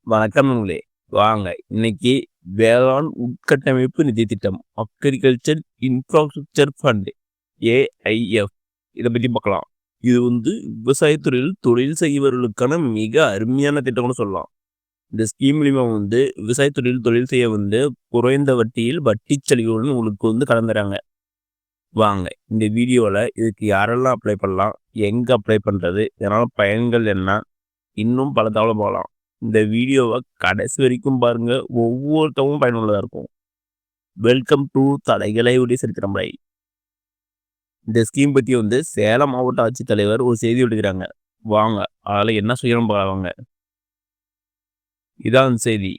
வணக்கம் நண்பர்களே. வாங்க இன்னைக்கு வேளாண் உட்கட்டமைப்பு நிதி திட்டம் அக்ரிகல்ச்சர் இன்ஃப்ராஸ்ட்ரக்சர் ஃபண்ட் ஏஐஎஃப் இதை பற்றி பார்க்கலாம். இது விவசாயத்துறையில் தொழில் செய்பவர்களுக்கான மிக அருமையான திட்டம்னு சொல்லலாம். இந்த ஸ்கீம் மூலிமா விவசாயத்துறையில் தொழில் செய்ய குறைந்த வட்டியில் வட்டி சலுகைகளுடன் உங்களுக்கு கடன் தராங்க. வாங்க இந்த வீடியோவில் இதுக்கு யாரெல்லாம் அப்ளை பண்ணலாம், எங்கே அப்ளை பண்ணுறது, இதனால் பயன்கள் என்ன, இன்னும் பல தகவல் போகலாம். இந்த வீடியோவை கடைசி வரைக்கும் பாருங்க, ஒவ்வொருத்தவங்களும் பயனுள்ளதாக இருக்கும். வெல்கம் டு தடைகளை உடைய சரித்திரம். இந்த ஸ்கீம் பற்றி சேலம் மாவட்ட ஆட்சித்தலைவர் ஒரு செய்தி விடுக்கிறாங்க. வாங்க அதில் என்ன செய்யணும் பாருங்க. இதான் செய்தி.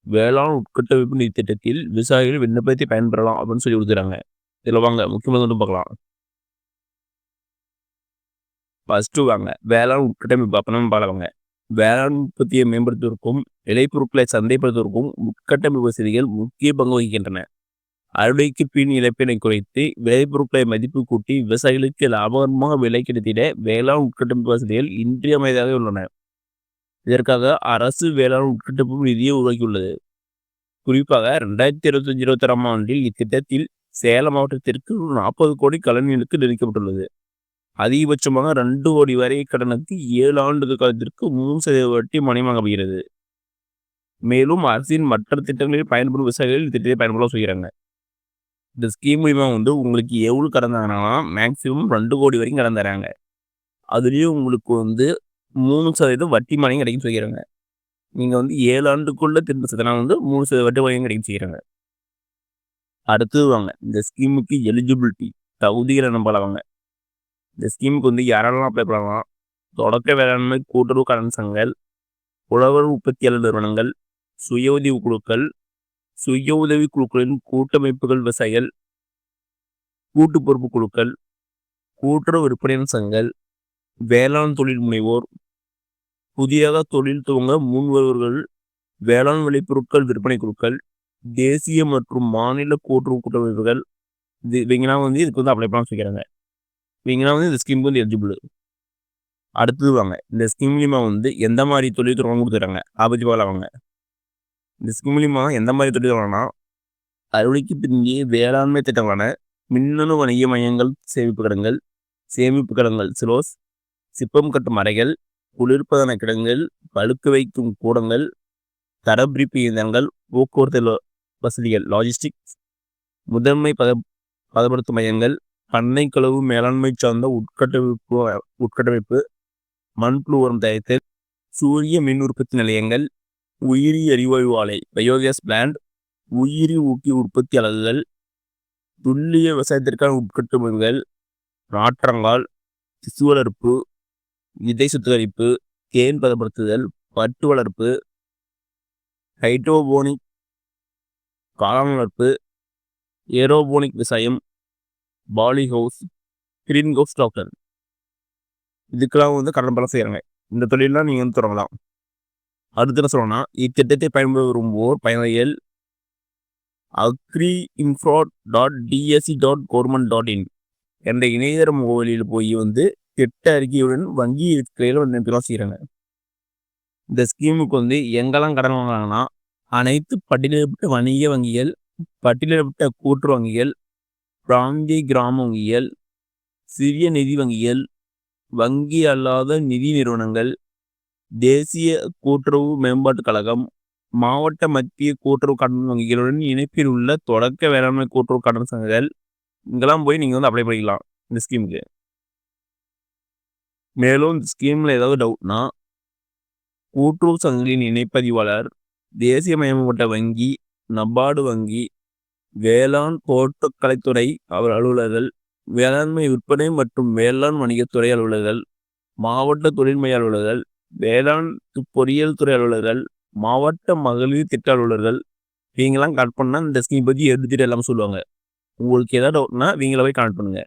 வேளாண் உட்கட்டமைப்பு நிதி திட்டத்தில் விவசாயிகள் விண்ணப்பத்தை பயன்பெறலாம் அப்படின்னு சொல்லி கொடுக்குறாங்க. இதில் வாங்க முக்கியமாக பார்க்கலாம். ஃபர்ஸ்ட் வாங்க வேளாண் உட்கட்டமைப்பு அப்பன்னு பாருங்க. வேளாண் உற்பத்தியை மேம்படுத்துவதற்கும் விளைபொருட்களை சந்தைப்படுத்துவதற்கும் உட்கட்டமைப்பு வசதிகள் முக்கிய பங்கு வகிக்கின்றன. அறுவடைக்கு பின் இழப்பினை குறைத்து விளைபொருட்களை மதிப்பு கூட்டி விவசாயிகளுக்கு லாபகரமாக விலை கிடைத்திட வேளாண் உட்கட்டமைப்பு வசதிகள் இன்றியமையாததாக உள்ளன. இதற்காக அரசு வேளாண் உட்கட்டமைப்பு நிதியை உருவாக்கியுள்ளது. குறிப்பாக 2025-26 ஆண்டில் இத்திட்டத்தில் சேலம் மாவட்டத்திற்கு 40 கோடி கடன்களுக்கு நிர்ணயிக்கப்பட்டுள்ளது. அதிகபட்சமாக 2 கோடி வரை கடனுக்கு 7 ஆண்டு காலத்திற்கு 3% வட்டி மானியம் வழங்கப்படுகிறது. மேலும் அரசின் மற்ற திட்டங்களில் பயன்படும் விவசாயிகள் திட்டத்தை பயன்பட செய்கிறாங்க. இந்த ஸ்கீம் மூலிமா உங்களுக்கு எவ்வளோ கடன் தராங்கன்னா மேக்சிமம் 2 கோடி வரைக்கும் கடன் தராங்க. அதுலேயும் உங்களுக்கு 3% வட்டி மானியம் கிடைக்கும் செய்கிறாங்க. நீங்கள் 7 ஆண்டுக்குள்ள திரும்ப செலுத்தினா 3% வட்டி மானியம் கிடைக்கும் செய்கிறாங்க. அடுத்தது வாங்க இந்த ஸ்கீமுக்கு எலிஜிபிலிட்டி தகுதிகளை நம்பலாங்க. இந்த ஸ்கீமுக்கு யாரெல்லாம் அப்ளை பண்ணலாம்? தொடக்க வேளாண்மை கூட்டுறவு கடன் சங்கங்கள், உழவர் உற்பத்தியாளர் நிறுவனங்கள், சுய உதவி குழுக்கள், சுய உதவி குழுக்களின் கூட்டமைப்புகள், விவசாயிகள், கூட்டு பொறுப்பு குழுக்கள், கூட்டுறவு விற்பனையாளர் சங்கங்கள், வேளாண் தொழில் முனைவோர், புதிதாக தொழில் துவங்க முன்வருவர்கள், வேளாண் விளைபொருட்கள் விற்பனை குழுக்கள், தேசிய மற்றும் மாநில கூட்டுறவு கூட்டமைப்புகள், இவங்கெல்லாம் இதுக்கு அப்ளை பண்ண சொல்லிக்கிறாங்க. இவங்கெல்லாம் இந்த ஸ்கீமுக்கு எலிஜிபிள். அடுத்தது வாங்க இந்த ஸ்கீம் மூலிமா எந்த மாதிரி தொழில் தொடங்க கொடுத்துறாங்க அதை பற்றி பார்க்கலாங்க. இந்த ஸ்கீம் மூலிமா எந்த மாதிரி தொழில் தொடங்கினா அறுவடைக்கு பிந்தைய வேளாண்மை திட்டங்களான மின்னணு வணிக மையங்கள், சேமிப்பு கடன்கள் சிலோஸ், சிப்பம் கட்டும் அறைகள், குளிர்பதன கிடங்குகள், பழுக்க வைக்கும் கூடங்கள், தரப்பிரிப்பு இயந்திரங்கள், போக்குவரத்து வசதிகள் லாஜிஸ்டிக்ஸ், முதன்மை பதப்படுத்தும் மையங்கள், பண்ணை கழிவு மேலாண்மை சார்ந்த உட்கட்டமைப்பு, மண்புழு உரம் தயாரித்தல், சூரிய மின் உற்பத்தி நிலையங்கள், உயிரி எரிவாயு ஆலை பயோகேஸ் பிளான்ட், உயிரி ஊக்கி உற்பத்தி அலகுகள், துல்லிய விவசாயத்திற்கான உட்கட்டமைப்புகள், நாற்றங்கால், சிசு வளர்ப்பு, விதை சுத்திகரிப்பு, தேன் பதப்படுத்துதல், பட்டு வளர்ப்பு, ஹைட்ரோபோனிக் காளான் வளர்ப்பு, ஏரோபோனிக் விவசாயம், polyhouse, greenhouse doctor, இதுக்கெல்லாம் கடன் பலம் செய்கிறாங்க. இந்த தொழிலெலாம் நீங்கள் தொடங்கலாம். அடுத்து என்ன சொல்லணும்னா இத்திட்டத்தை பயன்பெற விரும்புவோர் பயனாளிகள் agriinfra.dsc.government.in என்ற இணையதள முகவரியில் போய் திட்ட அறிக்கையுடன் வங்கி இருக்கையில் விண்ணப்பிக்கலாம் செய்கிறாங்க. இந்த ஸ்கீமுக்கு எங்கெல்லாம் கடன் வாங்குறாங்கன்னா அனைத்து பட்டியலிடப்பட்ட வணிக வங்கிகள், பட்டியலிடப்பட்ட கூட்டு வங்கிகள், பிராந்திய கிராம வங்கிகள், சிறிய நிதி வங்கிகள், வங்கி அல்லாத நிதி நிறுவனங்கள், தேசிய கூட்டுறவு மேம்பாட்டுக் கழகம், மாவட்ட மத்திய கூட்டுறவு கடன் வங்கிகளுடன் இணைப்பில் உள்ள தொடக்க வேளாண்மை கூட்டுறவு கடன் சங்கங்கள், இங்கெல்லாம் போய் நீங்கள் அப்ளை பண்ணிக்கலாம் இந்த ஸ்கீமுக்கு. மேலும் இந்த ஸ்கீமில் ஏதாவது டவுட்னா கூட்டுறவு சங்கங்களின் இணைப்பதிவாளர், தேசியமயமாக்கப்பட்ட வங்கி, நபார்டு வங்கி, வேளாண் தோட்டக்கலைத்துறை அலுவலர்கள், வேளாண்மை விற்பனை மற்றும் வேளாண் வணிகத்துறை அலுவலர்கள், மாவட்ட தொழில்முறை அலுவலர்கள், வேளாண் பொறியியல் துறை அலுவலர்கள், மாவட்ட மகளிர் திட்ட அலுவலர்கள், இவங்கெல்லாம் கனெக்ட் பண்ணால் இந்த ஸ்கீம் பற்றி எடுத்துட்டு எல்லாமே சொல்லுவாங்க. உங்களுக்கு ஏதாவது டவுட்னா இவங்கள போய் கனெக்ட் பண்ணுங்க.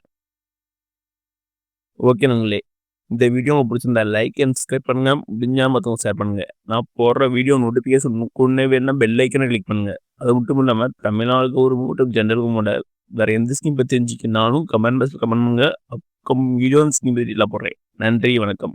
ஓகே நண்பர்களே, இந்த வீடியோ உங்களுக்கு பிடிச்சிருந்தா லைக் அண்ட் சப்ஸ்கிரைப் பண்ணுங்க, முடிஞ்சா மற்றவங்க ஷேர் பண்ணுங்க. நான் போடுற வீடியோ நோட்டிஃபிகேஷன் முன்னே வேணும்னா பெல் ஐக்கனை கிளிக் பண்ணுங்க. அது மட்டும் இல்லாமல் தமிழ்நாடு ஒரு மூட்டம் ஜென்ரல் வேற எந்த ஸ்கீம் பற்றி தெரிஞ்சுக்கினாலும் கமெண்ட் பாக்ஸில் கமெண்ட் பண்ணுங்க. வீடியோ ஸ்கீம் பற்றி எல்லாம் போடுறேன். நன்றி, வணக்கம்.